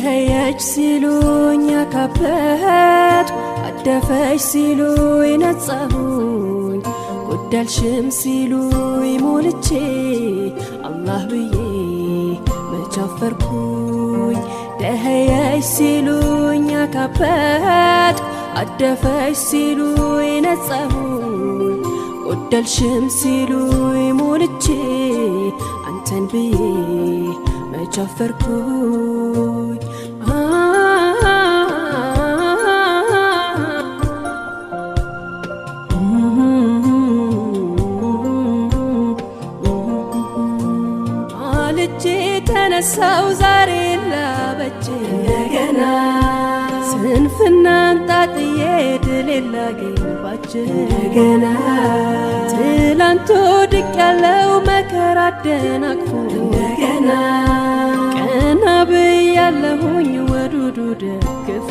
ደኸየች ሲሉኝ ያካበትኩ አደፈች ሲሉኝ ነጻሁኝ ጎደልሽም ሲሉኝ ሞልቼ አላህ ብዬ መቻፈርኩኝ ደኸየች ሲሉኝ ያካበትኩ አደፈች ሲሉኝ ነጻሁኝ ጎደልሽም ሲሉኝ ሞልቼ አንተን ብዬ መቻፈርኩኝ አልጄ ተነሳው ዛሬ ላበጅ እንደገና ስንፍናን ጣጥዬ ድል ላገኝባች እንደገና ትላንት ወድቅ ያለው መከራ አደናቅፎ እንደገና ቀና ብያለሁኝ ወዱዱ ደግፎ